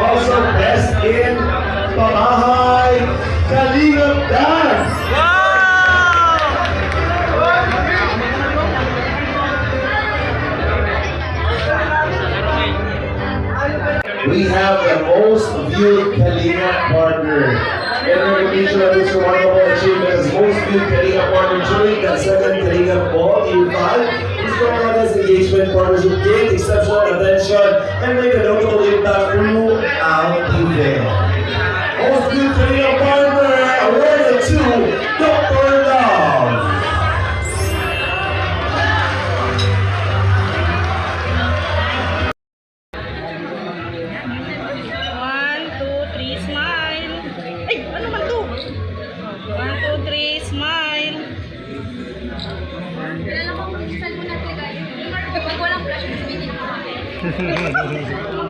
Also best in Pamahay Kalingap Dance. We have the most viewed Kalingap partner. In recognition of this remarkable achievement as most viewed Kalingap partner during the second Kalingap Ball Year 5, this Promoter's engagement partnership gained exceptional attention and made a notable impact throughout the event. Most viewed Kalingap partner awarded to Dr. Love. One, two, three, smile. Ay, ano man to? 1, 2, 3, smile. Kailan mo mag-install mo na talaga yun? Pag walang flash, sabihin nila.